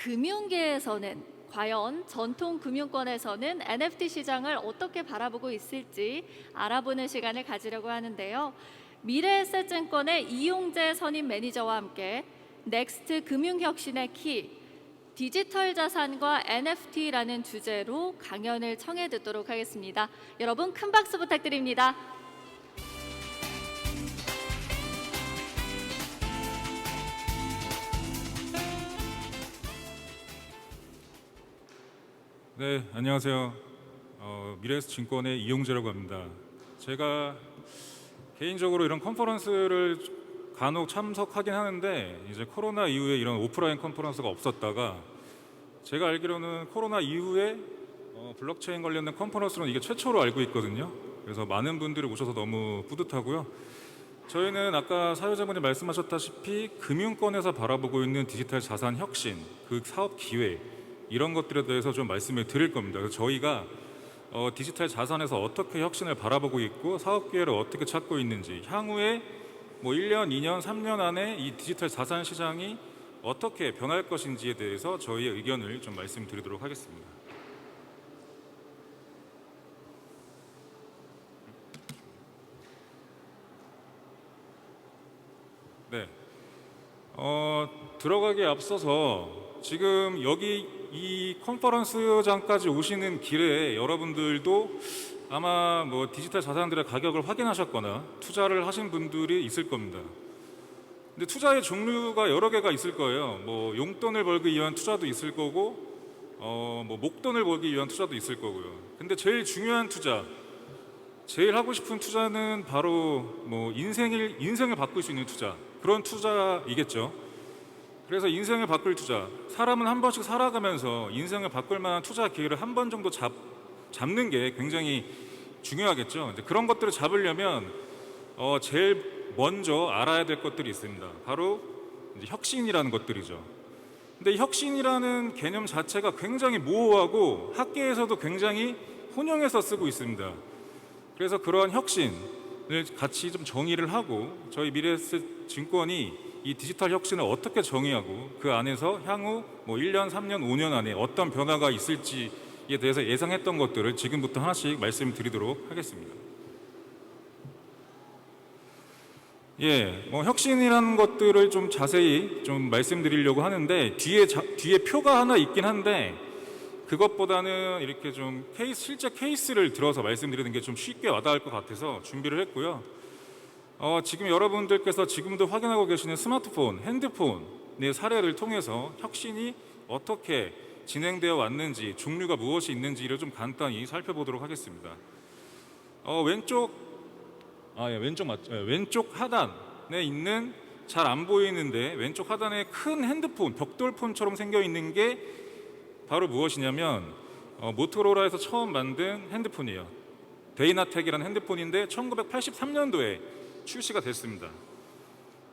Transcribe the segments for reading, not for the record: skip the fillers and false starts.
금융계에서는 과연 전통 금융권에서는 NFT 시장을 어떻게 바라보고 있을지 알아보는 시간을 가지려고 하는데요. 미래에셋증권의 이용재 선임 매니저와 함께 넥스트 금융혁신의 키, 디지털 자산과 NFT라는 주제로 강연을 청해 듣도록 하겠습니다. 여러분 큰 박수 부탁드립니다. 네, 안녕하세요. 미래에셋증권의 이용재라고 합니다. 제가 개인적으로 이런 컨퍼런스를 간혹 참석하긴 하는데 이제 코로나 이후에 이런 오프라인 컨퍼런스가 없었다가 제가 알기로는 코로나 이후에 블록체인 관련된 컨퍼런스는 이게 최초로 알고 있거든요. 그래서 많은 분들이 오셔서 너무 뿌듯하고요. 저희는 아까 사회자분이 말씀하셨다시피 금융권에서 바라보고 있는 디지털 자산 혁신, 그 사업 기회 이런 것들에 대해서 좀 말씀을 드릴 겁니다. 그래서 저희가 디지털 자산에서 어떻게 혁신을 바라보고 있고 사업 기회를 어떻게 찾고 있는지, 향후에 뭐 1년, 2년, 3년 안에 이 디지털 자산 시장이 어떻게 변할 것인지에 대해서 저희의 의견을 좀 말씀드리도록 하겠습니다. 네, 들어가기에 앞서서 지금 여기 이 컨퍼런스장까지 오시는 길에 여러분들도 아마 뭐 디지털 자산들의 가격을 확인하셨거나 투자를 하신 분들이 있을 겁니다. 근데 투자의 종류가 여러 개가 있을 거예요. 뭐 용돈을 벌기 위한 투자도 있을 거고, 뭐 목돈을 벌기 위한 투자도 있을 거고요. 근데 제일 중요한 투자, 제일 하고 싶은 투자는 바로 뭐 인생을 바꿀 수 있는 투자, 그런 투자이겠죠. 그래서 인생을 바꿀 투자, 사람은 한 번씩 살아가면서 인생을 바꿀 만한 투자 기회를 한 번 정도 잡는 게 굉장히 중요하겠죠. 이제 그런 것들을 잡으려면 제일 먼저 알아야 될 것들이 있습니다. 바로 이제 혁신이라는 것들이죠. 근데 이 혁신이라는 개념 자체가 굉장히 모호하고 학계에서도 굉장히 혼용해서 쓰고 있습니다. 그래서 그러한 혁신을 같이 좀 정의를 하고 저희 미래에셋증권이 이 디지털 혁신을 어떻게 정의하고 그 안에서 향후 뭐 1년, 3년, 5년 안에 어떤 변화가 있을지에 대해서 예상했던 것들을 지금부터 하나씩 말씀드리도록 하겠습니다. 뭐 혁신이라는 것들을 좀 자세히 좀 말씀드리려고 하는데 뒤에 표가 하나 있긴 한데 그것보다는 이렇게 좀 실제 케이스를 들어서 말씀드리는 게 좀 쉽게 와닿을 것 같아서 준비를 했고요. 지금 여러분들께서 지금도 확인하고 계시는 스마트폰, 핸드폰의 사례를 통해서 혁신이 어떻게 진행되어 왔는지, 종류가 무엇이 있는지를 좀 간단히 살펴보도록 하겠습니다. 왼쪽 하단에 있는 잘 안 보이는데 왼쪽 하단에 큰 핸드폰, 벽돌폰처럼 생겨 있는 게 바로 무엇이냐면 모토로라에서 처음 만든 핸드폰이에요. 데이나텍이라는 핸드폰인데 1983년도에 출시가 됐습니다.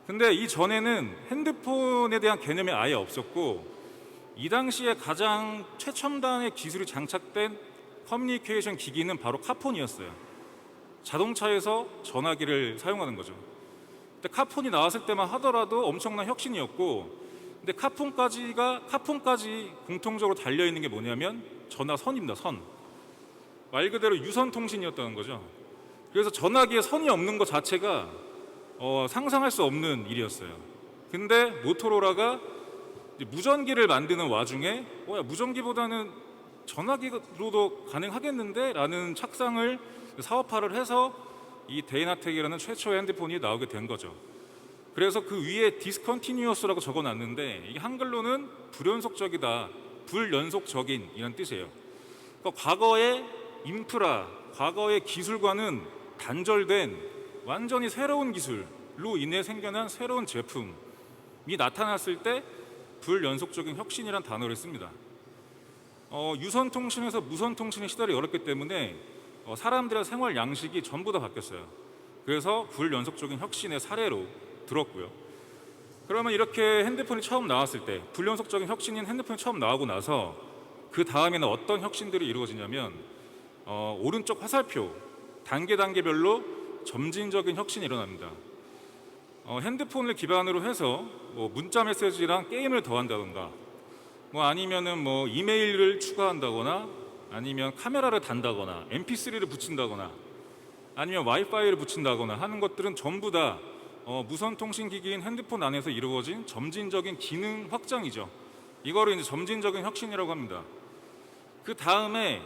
근데 이 전에는 핸드폰에 대한 개념이 아예 없었고 이 당시에 가장 최첨단의 기술이 장착된 커뮤니케이션 기기는 바로 카폰이었어요. 자동차에서 전화기를 사용하는 거죠. 근데 카폰이 나왔을 때만 하더라도 엄청난 혁신이었고, 근데 카폰까지 공통적으로 달려 있는 게 뭐냐면 전화선입니다. 선. 말 그대로 유선 통신이었다는 거죠. 그래서 전화기에 선이 없는 것 자체가 상상할 수 없는 일이었어요. 근데 모토로라가 무전기를 만드는 와중에 무전기보다는 전화기로도 가능하겠는데? 라는 착상을 사업화를 해서 이 데이나텍이라는 최초의 핸드폰이 나오게 된 거죠. 그래서 그 위에 디스컨티뉴어스라고 적어놨는데 이게 한글로는 불연속적이다, 불연속적인 이런 뜻이에요. 그러니까 과거의 인프라, 과거의 기술과는 단절된 완전히 새로운 기술로 인해 생겨난 새로운 제품이 나타났을 때 불연속적인 혁신이란 단어를 씁니다. 유선통신에서 무선통신의 시대를 열었기 때문에 사람들의 생활 양식이 전부 다 바뀌었어요. 그래서 불연속적인 혁신의 사례로 들었고요. 그러면 이렇게 핸드폰이 처음 나왔을 때, 불연속적인 혁신인 핸드폰이 처음 나오고 나서 그 다음에는 어떤 혁신들이 이루어지냐면 오른쪽 화살표 단계별로 점진적인 혁신이 일어납니다. 핸드폰을 기반으로 해서 뭐 문자 메시지랑 게임을 더한다던가 뭐 아니면은 뭐 이메일을 추가한다거나 아니면 카메라를 단다거나 MP3를 붙인다거나 아니면 와이파이를 붙인다거나 하는 것들은 전부 다 무선 통신 기기인 핸드폰 안에서 이루어진 점진적인 기능 확장이죠. 이거를 이제 점진적인 혁신이라고 합니다. 그 다음에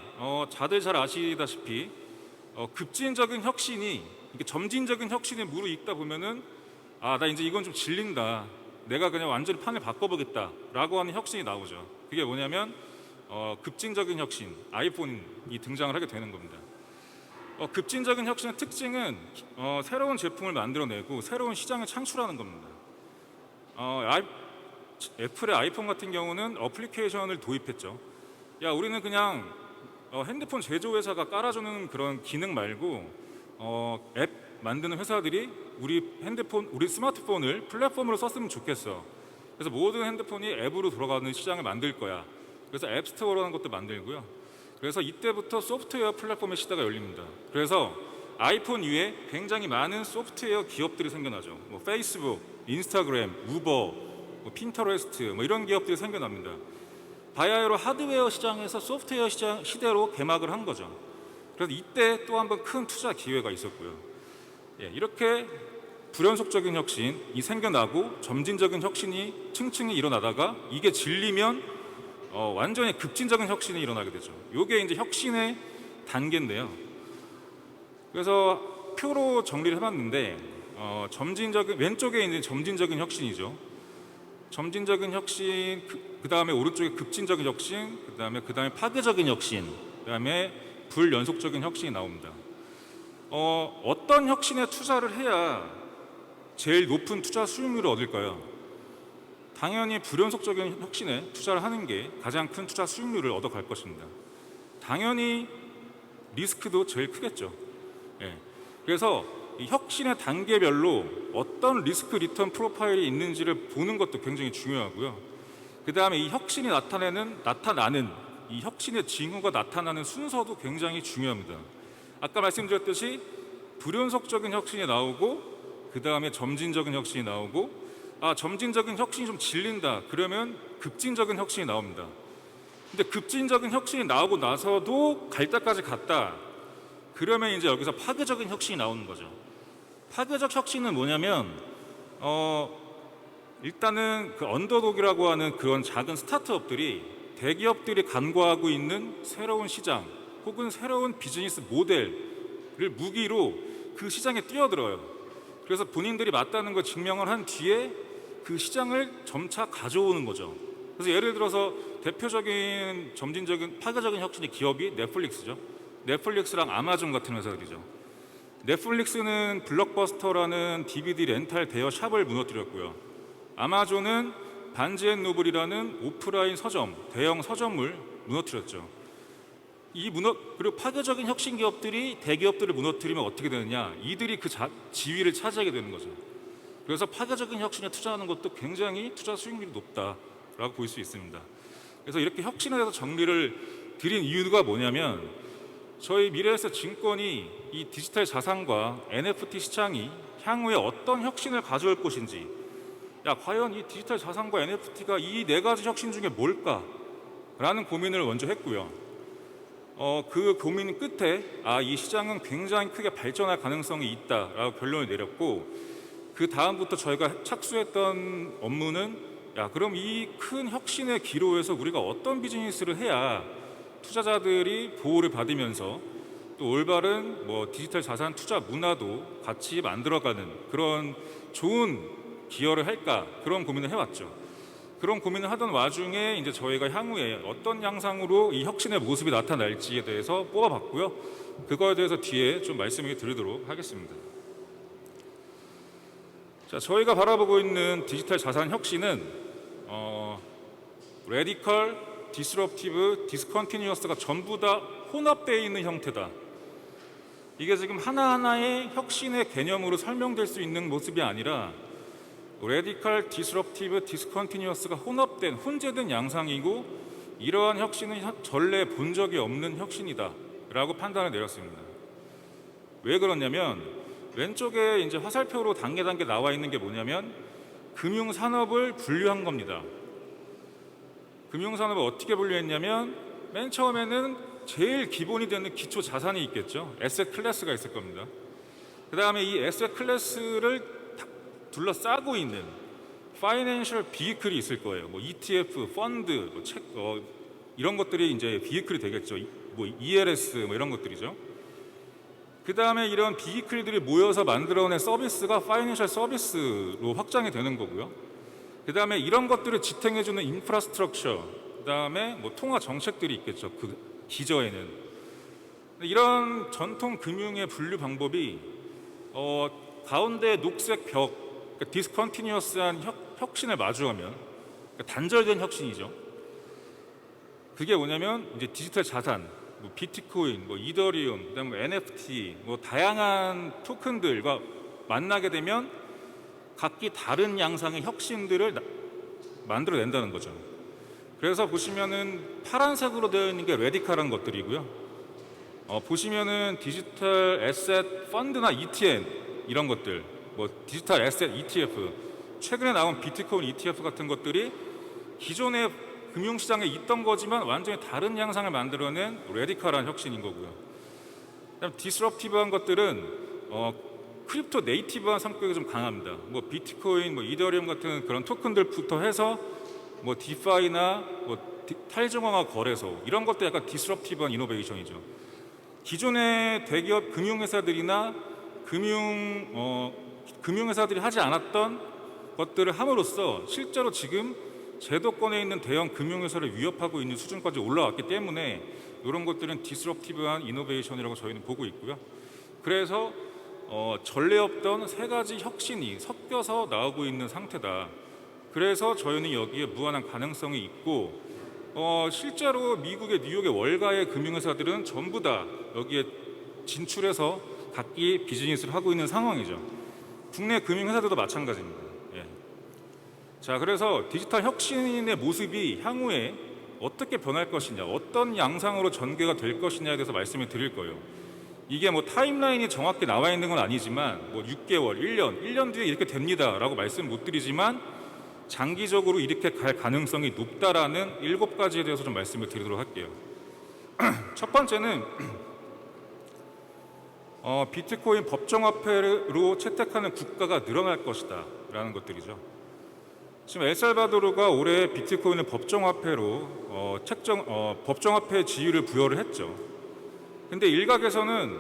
다들 잘 아시다시피 급진적인 혁신이 이게 점진적인 혁신에 무르익다 보면은 나 이제 이건 좀 질린다. 내가 그냥 완전히 판을 바꿔보겠다라고 하는 혁신이 나오죠. 그게 뭐냐면 급진적인 혁신, 아이폰이 등장을 하게 되는 겁니다. 급진적인 혁신의 특징은 새로운 제품을 만들어내고 새로운 시장을 창출하는 겁니다. 애플의 아이폰 같은 경우는 어플리케이션을 도입했죠. 우리는 그냥 핸드폰 제조회사가 깔아주는 그런 기능 말고 앱 만드는 회사들이 우리 스마트폰을 플랫폼으로 썼으면 좋겠어. 그래서 모든 핸드폰이 앱으로 돌아가는 시장을 만들 거야. 그래서 앱스토어라는 것도 만들고요. 그래서 이때부터 소프트웨어 플랫폼의 시대가 열립니다. 그래서 아이폰 위에 굉장히 많은 소프트웨어 기업들이 생겨나죠. 뭐 페이스북, 인스타그램, 우버, 뭐 핀터레스트 뭐 이런 기업들이 생겨납니다. 바야흐로 하드웨어 시장에서 소프트웨어 시장 시대로 개막을 한 거죠. 그래서 이때 또 한 번 큰 투자 기회가 있었고요. 이렇게 불연속적인 혁신이 생겨나고 점진적인 혁신이 층층이 일어나다가 이게 질리면 완전히 급진적인 혁신이 일어나게 되죠. 이게 이제 혁신의 단계인데요. 그래서 표로 정리를 해봤는데 왼쪽에 있는 점진적인 혁신이죠. 점진적인 혁신, 그 다음에 오른쪽에 급진적인 혁신, 그 다음에 파괴적인 혁신, 그 다음에 불연속적인 혁신이 나옵니다. 어떤 혁신에 투자를 해야 제일 높은 투자 수익률을 얻을까요? 당연히 불연속적인 혁신에 투자를 하는 게 가장 큰 투자 수익률을 얻어갈 것입니다. 당연히 리스크도 제일 크겠죠. 그래서 이 혁신의 단계별로 어떤 리스크 리턴 프로파일이 있는지를 보는 것도 굉장히 중요하고요. 그 다음에 이 혁신이 나타나는 이 혁신의 징후가 나타나는 순서도 굉장히 중요합니다. 아까 말씀드렸듯이 불연속적인 혁신이 나오고 그 다음에 점진적인 혁신이 나오고 점진적인 혁신이 좀 질린다. 그러면 급진적인 혁신이 나옵니다. 근데 급진적인 혁신이 나오고 나서도 갈 때까지 갔다. 그러면 이제 여기서 파괴적인 혁신이 나오는 거죠. 파괴적 혁신은 뭐냐면 일단은 그 언더독이라고 하는 그런 작은 스타트업들이 대기업들이 간과하고 있는 새로운 시장 혹은 새로운 비즈니스 모델을 무기로 그 시장에 뛰어들어요. 그래서 본인들이 맞다는 걸 증명을 한 뒤에 그 시장을 점차 가져오는 거죠. 그래서 예를 들어서 대표적인 점진적인 파괴적인 혁신의 기업이 넷플릭스죠. 넷플릭스랑 아마존 같은 회사들이죠. 넷플릭스는 블록버스터라는 DVD 렌탈 대여 샵을 무너뜨렸고요. 아마존은 반지앤노블이라는 오프라인 서점, 대형 서점을 무너뜨렸죠. 그리고 파괴적인 혁신 기업들이 대기업들을 무너뜨리면 어떻게 되느냐? 이들이 그 지위를 차지하게 되는 거죠. 그래서 파괴적인 혁신에 투자하는 것도 굉장히 투자 수익률이 높다라고 볼 수 있습니다. 그래서 이렇게 혁신에 대해서 정리를 드린 이유가 뭐냐면 저희 미래에셋 증권이 이 디지털 자산과 NFT 시장이 향후에 어떤 혁신을 가져올 것인지 과연 이 디지털 자산과 NFT가 이 네 가지 혁신 중에 뭘까라는 고민을 먼저 했고요. 그 고민 끝에 이 시장은 굉장히 크게 발전할 가능성이 있다라고 결론을 내렸고 그 다음부터 저희가 착수했던 업무는 그럼 이 큰 혁신의 기로에서 우리가 어떤 비즈니스를 해야 투자자들이 보호를 받으면서 또 올바른 디지털 자산 투자 문화도 같이 만들어가는 그런 좋은 기여를 할까 그런 고민을 해왔죠. 그런 고민을 하던 와중에 이제 저희가 향후에 어떤 양상으로 이 혁신의 모습이 나타날지에 대해서 뽑아봤고요. 그거에 대해서 뒤에 좀 말씀을 드리도록 하겠습니다. 자, 저희가 바라보고 있는 디지털 자산 혁신은 레디컬, 디스럽티브, 디스컨티뉴어스가 전부 다 혼합되어 있는 형태다. 이게 지금 하나하나의 혁신의 개념으로 설명될 수 있는 모습이 아니라 레디컬, 디스럽티브, 디스컨티뉴어스가 혼재된 양상이고 이러한 혁신은 전례 본 적이 없는 혁신이다 라고 판단을 내렸습니다. 왜 그러냐면 왼쪽에 이제 화살표로 단계 나와 있는 게 뭐냐면 금융산업을 분류한 겁니다. 금융산업을 어떻게 분류했냐면 맨 처음에는 제일 기본이 되는 기초 자산이 있겠죠. 에셋 클래스가 있을 겁니다. 그 다음에 이 에셋 클래스를 둘러싸고 있는 파이낸셜 비이클이 있을 거예요. 뭐 ETF, 펀드, 뭐 책, 이런 것들이 이제 비이클이 되겠죠. 뭐 ELS 뭐 이런 것들이죠. 그 다음에 이런 비이클들이 모여서 만들어낸 서비스가 파이낸셜 서비스로 확장이 되는 거고요. 그 다음에 이런 것들을 지탱해주는 인프라스트럭처, 그 다음에 뭐 통화 정책들이 있겠죠. 그 기저에는. 이런 전통 금융의 분류 방법이 가운데 녹색 벽, 그러니까 디스컨티뉴어스한 혁신을 마주하면, 그러니까 단절된 혁신이죠. 그게 뭐냐면 이제 디지털 자산, 뭐 비트코인, 뭐 이더리움, 그다음에 뭐 NFT, 뭐 다양한 토큰들과 만나게 되면 각기 다른 양상의 혁신들을 만들어낸다는 거죠. 그래서 보시면은 파란색으로 되어 있는 게 레디칼한 것들이고요. 보시면은 디지털 에셋 펀드나 ETN 이런 것들, 뭐 디지털 에셋 ETF, 최근에 나온 비트코인 ETF 같은 것들이 기존의 금융시장에 있던 거지만 완전히 다른 양상을 만들어낸 레디칼한 혁신인 거고요. 그다음 디스럽티브한 것들은 크립토 네이티브한 성격이 좀 강합니다. 뭐 비트코인, 뭐 이더리움 같은 그런 토큰들부터 해서 뭐 디파이나 뭐 탈중앙화 거래소 이런 것도 약간 디스럽티브한 이노베이션이죠. 기존의 대기업 금융회사들이나 금융회사들이 하지 않았던 것들을 함으로써 실제로 지금 제도권에 있는 대형 금융회사를 위협하고 있는 수준까지 올라왔기 때문에 이런 것들은 디스럽티브한 이노베이션이라고 저희는 보고 있고요. 그래서 전례 없던 세 가지 혁신이 섞여서 나오고 있는 상태다. 그래서 저희는 여기에 무한한 가능성이 있고 실제로 미국의 뉴욕의 월가의 금융회사들은 전부 다 여기에 진출해서 각기 비즈니스를 하고 있는 상황이죠. 국내 금융회사들도 마찬가지입니다. 예. 자, 그래서 디지털 혁신의 모습이 향후에 어떻게 변할 것이냐, 어떤 양상으로 전개가 될 것이냐에 대해서 말씀을 드릴 거예요. 이게 뭐 타임라인이 정확히 나와 있는 건 아니지만 뭐 6개월, 1년 뒤에 이렇게 됩니다라고 말씀 못 드리지만 장기적으로 이렇게 갈 가능성이 높다라는 7가지에 대해서 좀 말씀을 드리도록 할게요. 첫 번째는 비트코인 법정화폐로 채택하는 국가가 늘어날 것이다 라는 것들이죠. 지금 엘살바도르가 올해 비트코인을 법정화폐로 법정화폐 지위를 부여를 했죠. 근데 일각에서는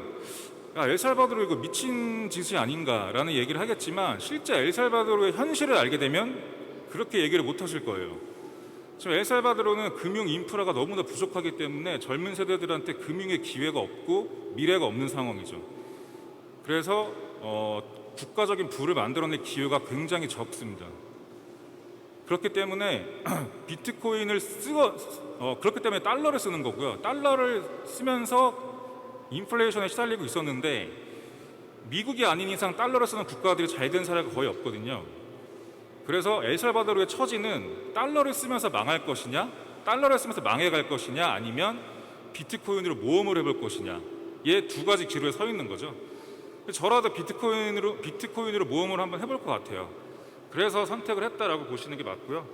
엘살바도르 이거 미친 짓이 아닌가라는 얘기를 하겠지만 실제 엘살바도르의 현실을 알게 되면 그렇게 얘기를 못 하실 거예요. 지금 엘살바도르는 금융 인프라가 너무나 부족하기 때문에 젊은 세대들한테 금융의 기회가 없고 미래가 없는 상황이죠. 그래서 국가적인 부를 만들어낼 기회가 굉장히 적습니다. 그렇기 때문에 비트코인을 그렇기 때문에 달러를 쓰는 거고요. 달러를 쓰면서 인플레이션에 시달리고 있었는데 미국이 아닌 이상 달러를 쓰는 국가들이 잘 된 사례가 거의 없거든요. 그래서 엘살바도르의 처지는 달러를 쓰면서 망할 것이냐, 달러를 쓰면서 망해갈 것이냐, 아니면 비트코인으로 모험을 해볼 것이냐, 이 두 가지 기로에 서 있는 거죠. 저라도 비트코인으로 모험을 한번 해볼 것 같아요. 그래서 선택을 했다라고 보시는 게 맞고요.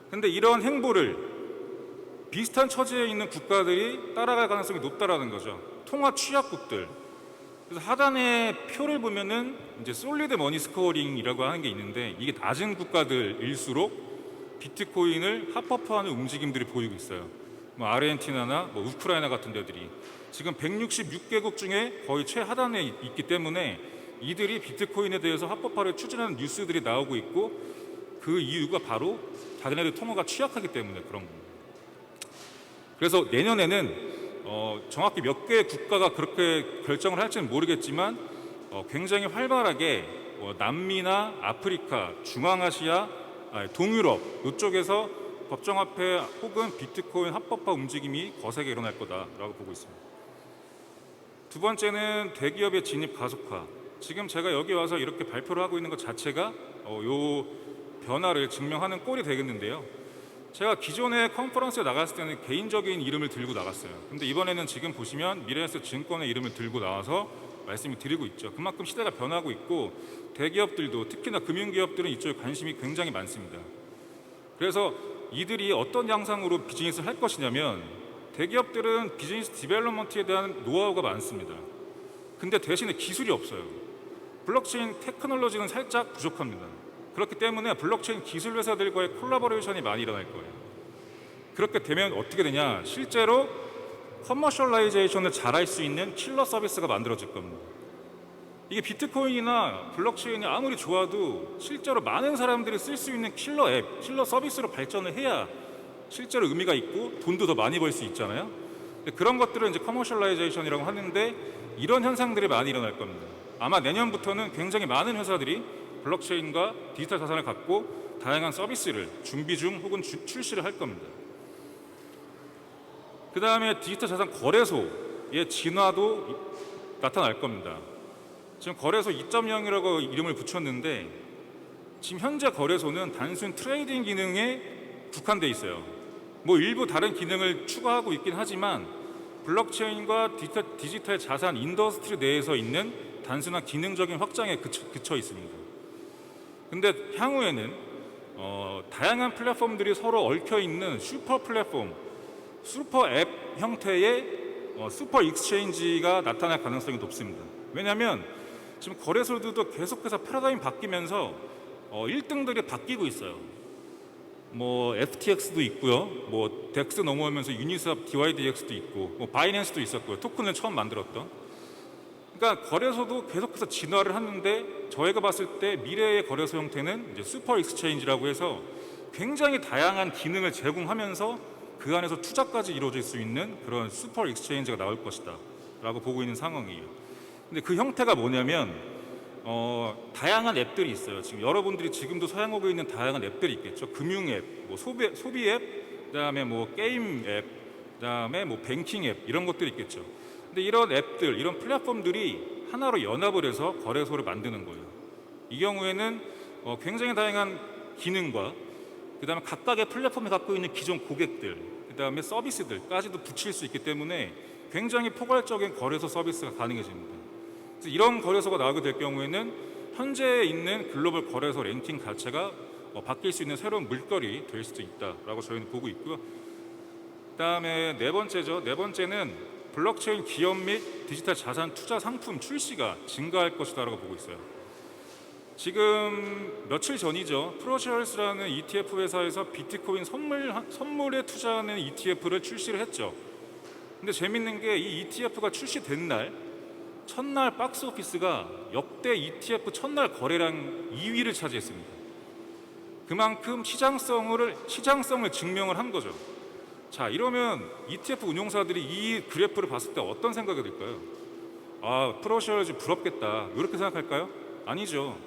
근데 이런 행보를 비슷한 처지에 있는 국가들이 따라갈 가능성이 높다라는 거죠. 통화 취약국들. 그래서 하단의 표를 보면은 이제 솔리드 머니 스코어링이라고 하는 게 있는데 이게 낮은 국가들일수록 비트코인을 합법화하는 움직임들이 보이고 있어요. 뭐 아르헨티나나 뭐 우크라이나 같은 데들이 지금 166개국 중에 거의 최하단에 있기 때문에 이들이 비트코인에 대해서 합법화를 추진하는 뉴스들이 나오고 있고 그 이유가 바로 자기네들 통화가 취약하기 때문에 그런 겁니다. 그래서 내년에는 정확히 몇 개의 국가가 그렇게 결정을 할지는 모르겠지만 굉장히 활발하게 남미나 아프리카, 중앙아시아, 동유럽 이쪽에서 법정화폐 혹은 비트코인 합법화 움직임이 거세게 일어날 거다라고 보고 있습니다. 두 번째는 대기업의 진입 가속화. 지금 제가 여기 와서 이렇게 발표를 하고 있는 것 자체가 요 변화를 증명하는 꼴이 되겠는데요. 제가 기존에 컨퍼런스에 나갔을 때는 개인적인 이름을 들고 나갔어요. 근데 이번에는 지금 보시면 미래에셋 증권의 이름을 들고 나와서 말씀을 드리고 있죠. 그만큼 시대가 변하고 있고 대기업들도 특히나 금융기업들은 이쪽에 관심이 굉장히 많습니다. 그래서 이들이 어떤 양상으로 비즈니스를 할 것이냐면 대기업들은 비즈니스 디벨롭먼트에 대한 노하우가 많습니다. 근데 대신에 기술이 없어요. 블록체인 테크놀로지는 살짝 부족합니다. 그렇기 때문에 블록체인 기술 회사들과의 콜라보레이션이 많이 일어날 거예요. 그렇게 되면 어떻게 되냐? 실제로 커머셜라이제이션을 잘할 수 있는 킬러 서비스가 만들어질 겁니다. 이게 비트코인이나 블록체인이 아무리 좋아도 실제로 많은 사람들이 쓸 수 있는 킬러 앱, 킬러 서비스로 발전을 해야 실제로 의미가 있고 돈도 더 많이 벌 수 있잖아요. 그런 것들을 이제 커머셜라이제이션이라고 하는데 이런 현상들이 많이 일어날 겁니다. 아마 내년부터는 굉장히 많은 회사들이 블록체인과 디지털 자산을 갖고 다양한 서비스를 준비 중 혹은 출시를 할 겁니다. 그 다음에 디지털 자산 거래소의 진화도 나타날 겁니다. 지금 거래소 2.0이라고 이름을 붙였는데 지금 현재 거래소는 단순 트레이딩 기능에 국한돼 있어요. 뭐 일부 다른 기능을 추가하고 있긴 하지만 블록체인과 디지털 자산 인더스트리 내에서 있는 단순한 기능적인 확장에 그쳐 있습니다. 근데 향후에는 다양한 플랫폼들이 서로 얽혀 있는 슈퍼 플랫폼, 슈퍼 앱 형태의 슈퍼 익스체인지가 나타날 가능성이 높습니다. 왜냐하면 지금 거래소들도 계속해서 패러다임 바뀌면서 1등들이 바뀌고 있어요. 뭐 FTX도 있고요, 뭐 덱스 넘어오면서 유니스왑 DYDX도 있고, 뭐 바이낸스도 있었고요, 토큰을 처음 만들었던. 그러니까 거래소도 계속해서 진화를 하는데 저희가 봤을 때 미래의 거래소 형태는 이제 슈퍼 익스체인지라고 해서 굉장히 다양한 기능을 제공하면서 그 안에서 투자까지 이루어질 수 있는 그런 슈퍼 익스체인지가 나올 것이다 라고 보고 있는 상황이에요. 근데 그 형태가 뭐냐면 다양한 앱들이 있어요. 지금 여러분들이 지금도 사용하고 있는 다양한 앱들이 있겠죠. 금융 앱, 뭐 소비 앱, 그다음에 뭐 게임 앱, 그다음에 뭐 뱅킹 앱 이런 것들이 있겠죠. 근데 이런 앱들, 이런 플랫폼들이 하나로 연합을 해서 거래소를 만드는 거예요. 이 경우에는 굉장히 다양한 기능과 그다음에 각각의 플랫폼이 갖고 있는 기존 고객들, 그다음에 서비스들까지도 붙일 수 있기 때문에 굉장히 포괄적인 거래소 서비스가 가능해집니다. 그래서 이런 거래소가 나오게 될 경우에는 현재 있는 글로벌 거래소 랭킹 자체가 바뀔 수 있는 새로운 물결이 될 수도 있다라고 저희는 보고 있고요. 그다음에 네 번째죠. 네 번째는 블록체인 기업 및 디지털 자산 투자 상품 출시가 증가할 것이다라고 보고 있어요. 지금 며칠 전이죠. 프로쉐어스라는 ETF 회사에서 비트코인 선물에 투자하는 ETF를 출시를 했죠. 근데 재밌는 게 이 ETF가 출시된 날 첫날 박스 오피스가 역대 ETF 첫날 거래량 2위를 차지했습니다. 그만큼 시장성을 증명을 한 거죠. 자, 이러면 ETF 운용사들이 이 그래프를 봤을 때 어떤 생각이 들까요? 아, 프로쉐어즈 부럽겠다 이렇게 생각할까요? 아니죠.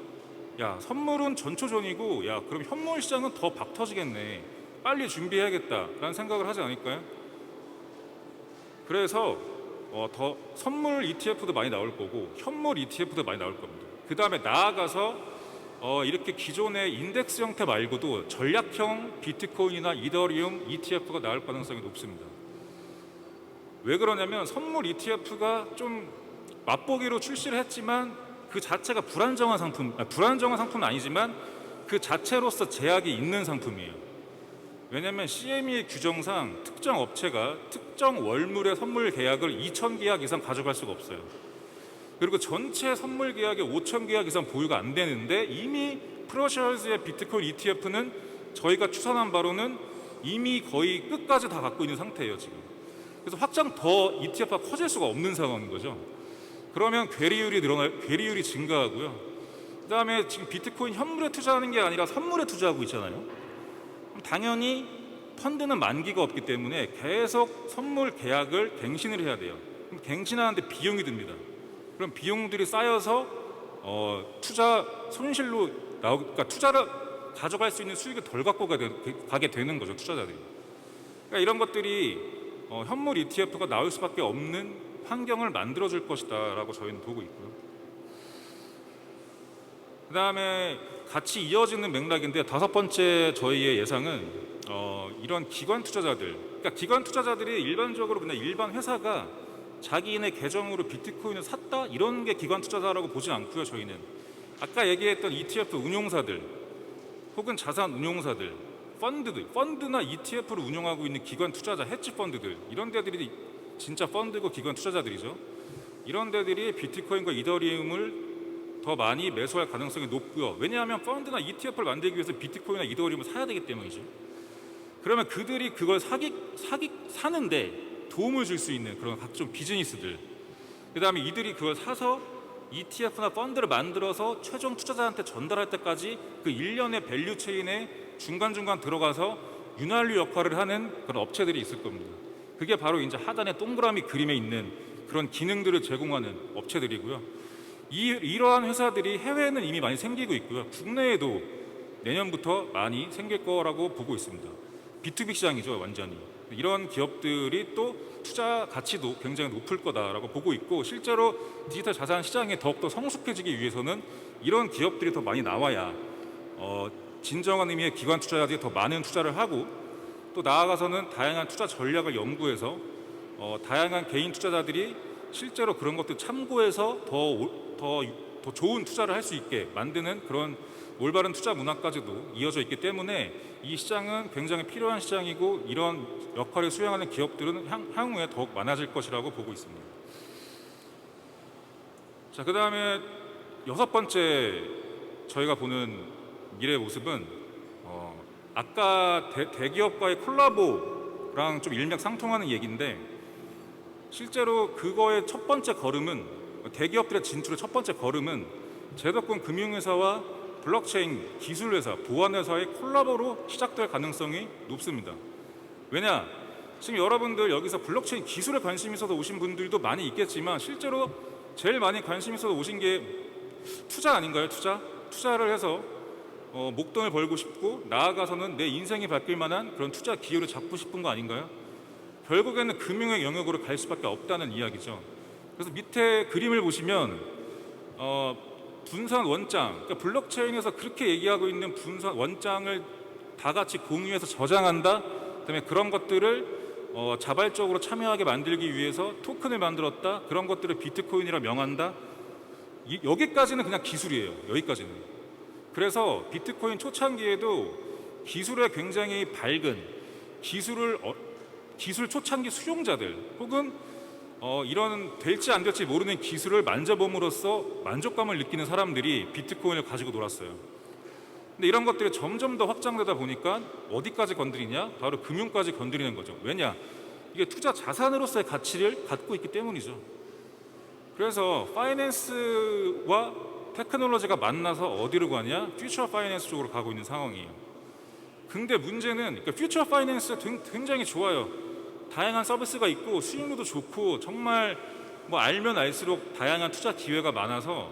야, 선물은 전초전이고 야, 그럼 현물 시장은 더 박 터지겠네, 빨리 준비해야겠다라는 생각을 하지 않을까요? 그래서 더 선물 ETF도 많이 나올 거고 현물 ETF도 많이 나올 겁니다. 그 다음에 나아가서 이렇게 기존의 인덱스 형태 말고도 전략형 비트코인이나 이더리움 ETF가 나올 가능성이 높습니다. 왜 그러냐면 선물 ETF가 좀 맛보기로 출시를 했지만 그 자체가 불안정한 상품은 아니지만 그 자체로서 제약이 있는 상품이에요. 왜냐하면 CME 규정상 특정 업체가 특정 월물의 선물 계약을 2,000계약 이상 가져갈 수가 없어요. 그리고 전체 선물 계약에 5,000계약 이상 보유가 안 되는데 이미 프로쉐어즈의 비트코인 ETF는 저희가 추산한 바로는 이미 거의 끝까지 다 갖고 있는 상태예요 지금. 그래서 확장 더 ETF가 커질 수가 없는 상황인 거죠. 그러면 괴리율이 증가하고요. 그다음에 지금 비트코인 현물에 투자하는 게 아니라 선물에 투자하고 있잖아요. 당연히 펀드는 만기가 없기 때문에 계속 선물 계약을 갱신을 해야 돼요. 그럼 갱신하는데 비용이 듭니다. 그럼 비용들이 쌓여서 투자 손실로 그러니까 투자를 가져갈 수 있는 수익을 덜 갖고 가게 되는 거죠, 투자자들이. 그러니까 이런 것들이 현물 ETF가 나올 수밖에 없는 환경을 만들어줄 것이다라고 저희는 보고 있고요. 그 다음에 같이 이어지는 맥락인데 다섯 번째 저희의 예상은 이런 기관 투자자들, 그러니까 기관 투자자들이 일반적으로 그냥 일반 회사가 자기네 계정으로 비트코인을 샀다 이런 게 기관 투자자라고 보지 않고요. 저희는 아까 얘기했던 ETF 운용사들 혹은 자산 운용사들, 펀드나 ETF를 운영하고 있는 기관 투자자, 헤지 펀드들, 이런 데들이 진짜 펀드고 기관 투자자들이죠. 이런 데들이 비트코인과 이더리움을 더 많이 매수할 가능성이 높고요. 왜냐하면 펀드나 ETF를 만들기 위해서 비트코인이나 이더리움을 사야 되기 때문이죠. 그러면 그들이 그걸 사는데 도움을 줄 수 있는 그런 각종 비즈니스들, 그 다음에 이들이 그걸 사서 ETF나 펀드를 만들어서 최종 투자자한테 전달할 때까지 그 일련의 밸류 체인에 중간중간 들어가서 윤활유 역할을 하는 그런 업체들이 있을 겁니다. 그게 바로 이제 하단에 동그라미 그림에 있는 그런 기능들을 제공하는 업체들이고요. 이러한 회사들이 해외에는 이미 많이 생기고 있고요. 국내에도 내년부터 많이 생길 거라고 보고 있습니다. B2B 시장이죠, 완전히. 이런 기업들이 또 투자 가치도 굉장히 높을 거다라고 보고 있고, 실제로 디지털 자산 시장에 더욱더 성숙해지기 위해서는 이런 기업들이 더 많이 나와야 진정한 의미의 기관 투자자들이 더 많은 투자를 하고, 또 나아가서는 다양한 투자 전략을 연구해서 다양한 개인 투자자들이 실제로 그런 것들 참고해서 더 좋은 투자를 할 수 있게 만드는 그런 올바른 투자 문화까지도 이어져 있기 때문에 이 시장은 굉장히 필요한 시장이고, 이런 역할을 수행하는 기업들은 향후에 더욱 많아질 것이라고 보고 있습니다. 자, 그 다음에 6번째 저희가 보는 미래의 모습은 아까 대기업과의 콜라보랑 좀 일맥상통하는 얘기인데, 실제로 그거의 첫 번째 걸음은, 대기업들의 진출의 첫 번째 걸음은 제도권 금융회사와 블록체인 기술회사, 보안회사의 콜라보로 시작될 가능성이 높습니다. 왜냐? 지금 여러분들 여기서 블록체인 기술에 관심 있어서 오신 분들도 많이 있겠지만, 실제로 제일 많이 관심 있어서 오신 게 투자 아닌가요? 투자를 해서 목돈을 벌고 싶고, 나아가서는 내 인생이 바뀔 만한 그런 투자 기회를 잡고 싶은 거 아닌가요? 결국에는 금융의 영역으로 갈 수밖에 없다는 이야기죠. 그래서 밑에 그림을 보시면 분산 원장, 그러니까 블록체인에서 그렇게 얘기하고 있는 분산 원장을 다 같이 공유해서 저장한다. 그다음에 그런 것들을 자발적으로 참여하게 만들기 위해서 토큰을 만들었다. 그런 것들을 비트코인이라 명한다. 여기까지는 그냥 기술이에요. 여기까지는. 그래서 비트코인 초창기에도 기술에 굉장히 밝은 기술 초창기 수용자들, 혹은 이런 될지 안 될지 모르는 기술을 만져봄으로써 만족감을 느끼는 사람들이 비트코인을 가지고 놀았어요. 근데 이런 것들이 점점 더 확장되다 보니까 어디까지 건드리냐? 바로 금융까지 건드리는 거죠. 왜냐? 이게 투자 자산으로서의 가치를 갖고 있기 때문이죠. 그래서 파이낸스와 테크놀로지가 만나서 어디로 가냐? 퓨처 파이낸스 쪽으로 가고 있는 상황이에요. 근데 문제는, 그러니까 퓨처 파이낸스가 굉장히 좋아요. 다양한 서비스가 있고 수익률도 좋고, 정말 뭐 알면 알수록 다양한 투자 기회가 많아서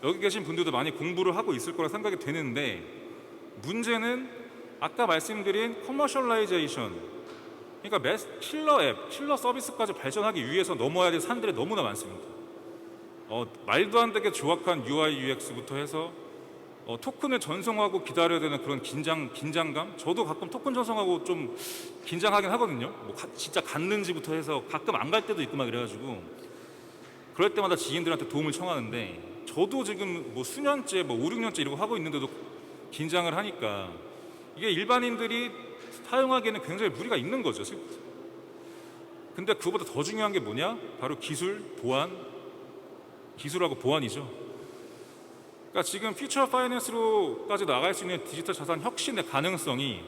여기 계신 분들도 많이 공부를 하고 있을 거라 생각이 되는데, 문제는 아까 말씀드린 커머셜라이제이션, 그러니까 킬러 앱, 킬러 서비스까지 발전하기 위해서 넘어야 될 산들이 너무나 많습니다. 말도 안 되게 조악한 UI, UX부터 해서 토큰을 전송하고 기다려야 되는 그런 긴장감. 저도 가끔 토큰 전송하고 좀 긴장하긴 하거든요. 뭐 진짜 갔는지부터 해서 가끔 안 갈 때도 있고 막 이래가지고, 그럴 때마다 지인들한테 도움을 청하는데, 저도 지금 뭐 수년째, 뭐 5, 6년째 이러고 하고 있는데도 긴장을 하니까 이게 일반인들이 사용하기에는 굉장히 무리가 있는 거죠. 근데 그거보다 더 중요한 게 뭐냐? 바로 기술하고 보안이죠. 그러니까 지금 퓨처 파이낸스로까지 나갈 수 있는 디지털 자산 혁신의 가능성이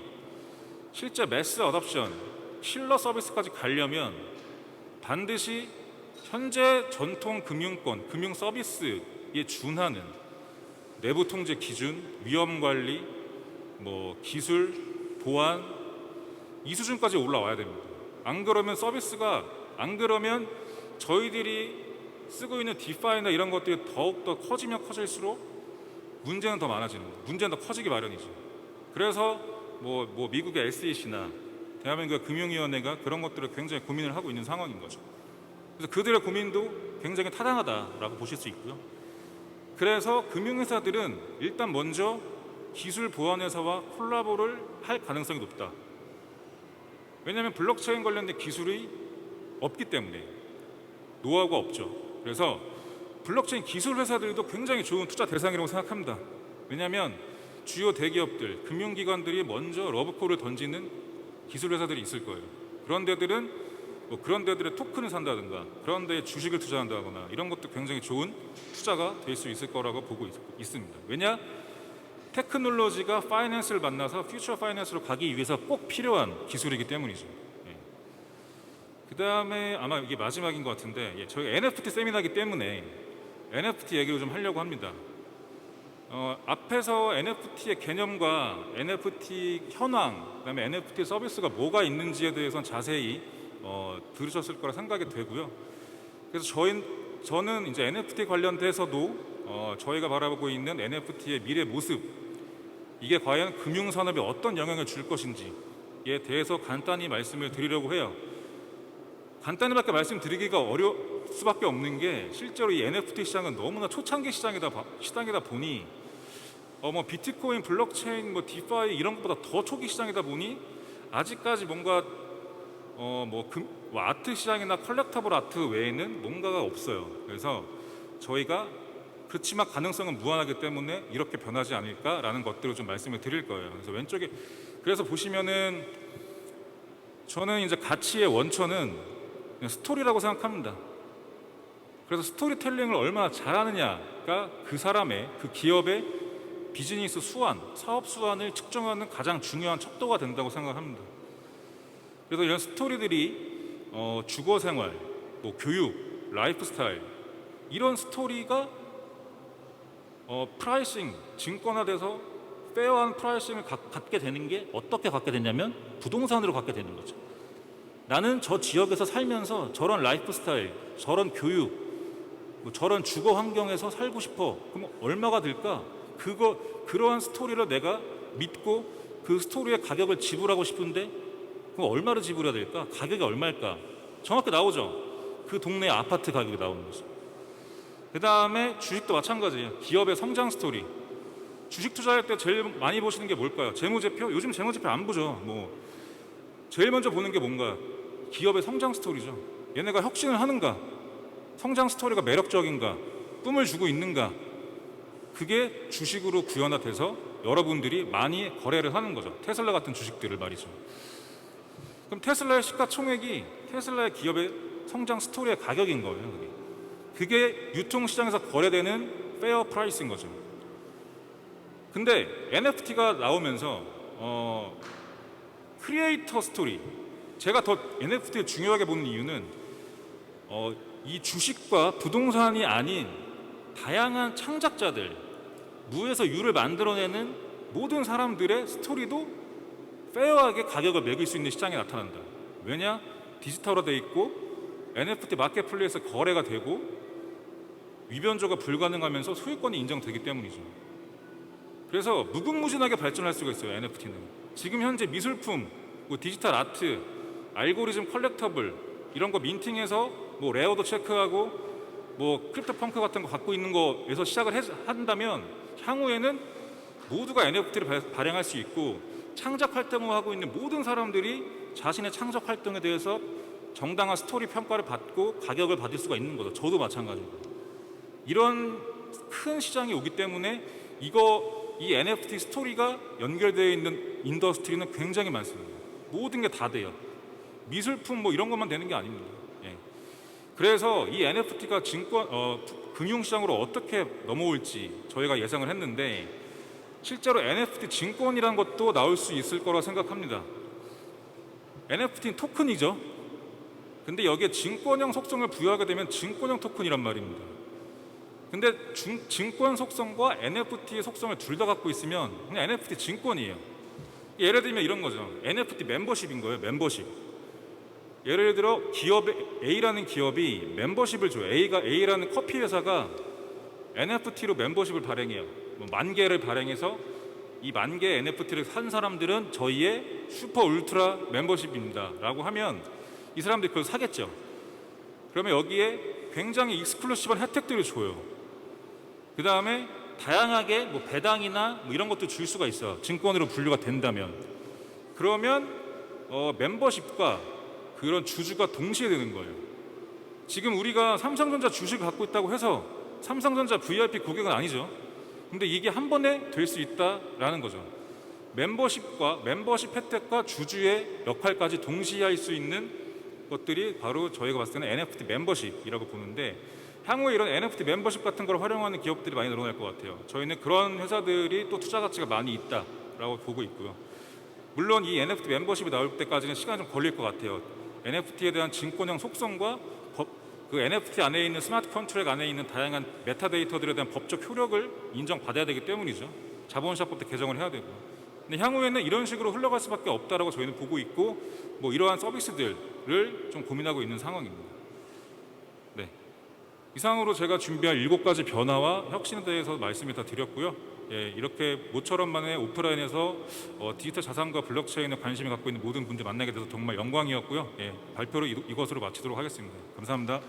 실제 매스 어답션, 킬러 서비스까지 가려면 반드시 현재 전통 금융권, 금융 서비스에 준하는 내부 통제 기준, 위험 관리, 뭐 기술, 보안, 이 수준까지 올라와야 됩니다. 안 그러면 저희들이 쓰고 있는 디파이나 이런 것들이 더욱더 커지면 커질수록 문제는 더 많아지는 거예요. 문제는 더 커지기 마련이죠. 그래서 뭐 미국의 SEC나 대한민국의 금융위원회가 그런 것들을 굉장히 고민을 하고 있는 상황인 거죠. 그래서 그들의 고민도 굉장히 타당하다라고 보실 수 있고요. 그래서 금융회사들은 일단 먼저 기술 보안회사와 콜라보를 할 가능성이 높다. 왜냐하면 블록체인 관련된 기술이 없기 때문에, 노하우가 없죠. 그래서 블록체인 기술 회사들도 굉장히 좋은 투자 대상이라고 생각합니다. 왜냐하면 주요 대기업들, 금융기관들이 먼저 러브콜을 던지는 기술 회사들이 있을 거예요. 그런 데들은 그런 데들의 토큰을 산다든가 그런 데에 주식을 투자한다거나 이런 것도 굉장히 좋은 투자가 될 수 있을 거라고 보고 있습니다. 왜냐? 테크놀로지가 파이낸스를 만나서 퓨처 파이낸스로 가기 위해서 꼭 필요한 기술이기 때문이죠. 그 다음에 아마 이게 마지막인 것 같은데 저희 NFT 세미나이기 때문에 NFT 얘기를 좀 하려고 합니다. 앞에서 NFT의 개념과 NFT 현황, 그다음에 NFT 서비스가 뭐가 있는지에 대해서는 자세히 들으셨을 거라 생각이 되고요. 그래서 저는 이제 NFT 관련돼서도 저희가 바라보고 있는 NFT의 미래 모습, 이게 과연 금융산업에 어떤 영향을 줄 것인지에 대해서 간단히 말씀을 드리려고 해요. 간단히밖에 말씀드리기가 어려울 수밖에 없는 게 실제로 이 NFT 시장은 너무나 초창기 시장이다 보니 비트코인, 블록체인, 디파이 이런 것보다 더 초기 시장이다 보니 아직까지 뭔가 아트 시장이나 컬렉터블 아트 외에는 뭔가가 없어요. 그래서 저희가 그렇지만 가능성은 무한하기 때문에 이렇게 변하지 않을까라는 것들을 좀 말씀을 드릴 거예요. 그래서 왼쪽에 그래서 보시면은 저는 이제 가치의 원천은 그냥 스토리라고 생각합니다. 그래서 스토리텔링을 얼마나 잘하느냐가 그 사람의, 그 기업의 비즈니스 수완, 사업 수완을 측정하는 가장 중요한 척도가 된다고 생각합니다. 그래서 이런 스토리들이 주거 생활, 교육, 라이프 스타일 이런 스토리가 프라이싱, 증권화돼서 페어한 프라이싱을 갖게 되는 게 어떻게 갖게 되냐면 부동산으로 갖게 되는 거죠. 나는 저 지역에서 살면서 저런 라이프 스타일, 저런 교육, 저런 주거 환경에서 살고 싶어. 그럼 얼마가 들까? 그러한 스토리를 내가 믿고 그 스토리의 가격을 지불하고 싶은데 그럼 얼마를 지불해야 될까? 가격이 얼마일까? 정확히 나오죠. 그 동네 아파트 가격이 나오는 거죠. 그 다음에 주식도 마찬가지예요. 기업의 성장 스토리. 주식 투자할 때 제일 많이 보시는 게 뭘까요? 재무제표? 요즘 재무제표 안 보죠. 제일 먼저 보는 게 뭔가? 기업의 성장 스토리죠. 얘네가 혁신을 하는가? 성장 스토리가 매력적인가? 꿈을 주고 있는가? 그게 주식으로 구현화돼서 여러분들이 많이 거래를 하는 거죠. 테슬라 같은 주식들을 말이죠. 그럼 테슬라의 시가총액이 테슬라의 기업의 성장 스토리의 가격인 거예요. 그게 유통시장에서 거래되는 페어 프라이스인 거죠. 근데 NFT가 나오면서 크리에이터 스토리, 제가 더 NFT를 중요하게 보는 이유는 이 주식과 부동산이 아닌 다양한 창작자들, 무에서 유를 만들어내는 모든 사람들의 스토리도 페어하게 가격을 매길 수 있는 시장에 나타난다. 왜냐? 디지털화되어 있고 NFT 마켓플레이스에서 거래가 되고 위변조가 불가능하면서 소유권이 인정되기 때문이죠. 그래서 무궁무진하게 발전할 수가 있어요. NFT는 지금 현재 미술품, 디지털 아트, 알고리즘 컬렉터블 이런 거 민팅해서 레어도 체크하고 크립토 펑크 같은 거 갖고 있는 거에서 시작을 한다면 향후에는 모두가 NFT를 발행할 수 있고 창작 활동을 하고 있는 모든 사람들이 자신의 창작 활동에 대해서 정당한 스토리 평가를 받고 가격을 받을 수가 있는 거죠. 저도 마찬가지고. 이런 큰 시장이 오기 때문에 이 NFT 스토리가 연결되어 있는 인더스트리는 굉장히 많습니다. 모든 게 다 돼요. 미술품 이런 것만 되는 게 아닙니다. 그래서 이 NFT가 금융시장으로 어떻게 넘어올지 저희가 예상을 했는데 실제로 NFT 증권이라는 것도 나올 수 있을 거라 생각합니다. NFT는 토큰이죠. 근데 여기에 증권형 속성을 부여하게 되면 증권형 토큰이란 말입니다. 근데 증권 속성과 NFT의 속성을 둘 다 갖고 있으면 그냥 NFT 증권이에요. 예를 들면 이런 거죠. NFT 멤버십인 거예요. 멤버십. 예를 들어 A라는 기업이 멤버십을 줘요. A라는 커피 회사가 NFT로 멤버십을 발행해요. 10,000개를 발행해서 이 10,000개 NFT를 산 사람들은 저희의 슈퍼 울트라 멤버십입니다 라고 하면 이 사람들이 그걸 사겠죠. 그러면 여기에 굉장히 익스클루시브한 혜택들을 줘요. 그 다음에 다양하게 배당이나 이런 것도 줄 수가 있어요. 증권으로 분류가 된다면. 그러면 멤버십과 그런 주주가 동시에 되는 거예요. 지금 우리가 삼성전자 주식을 갖고 있다고 해서 삼성전자 VIP 고객은 아니죠. 근데 이게 한 번에 될 수 있다라는 거죠. 멤버십 혜택과 주주의 역할까지 동시에 할 수 있는 것들이 바로 저희가 봤을 때는 NFT 멤버십이라고 보는데, 향후에 이런 NFT 멤버십 같은 걸 활용하는 기업들이 많이 늘어날 것 같아요. 저희는 그런 회사들이 또 투자 가치가 많이 있다라고 보고 있고요. 물론 이 NFT 멤버십이 나올 때까지는 시간이 좀 걸릴 것 같아요. NFT에 대한 증권형 속성과 그 NFT 안에 있는 스마트 컨트랙 안에 있는 다양한 메타데이터들에 대한 법적 효력을 인정받아야 되기 때문이죠. 자본시장법도 개정을 해야 되고. 근데 향후에는 이런 식으로 흘러갈 수밖에 없다라고 저희는 보고 있고, 뭐 이러한 서비스들을 좀 고민하고 있는 상황입니다. 네. 이상으로 제가 준비한 7가지 변화와 혁신에 대해서 말씀을 다 드렸고요. 예, 이렇게 모처럼만의 오프라인에서 디지털 자산과 블록체인에 관심을 갖고 있는 모든 분들 만나게 돼서 정말 영광이었고요. 예, 발표를 이것으로 마치도록 하겠습니다. 감사합니다.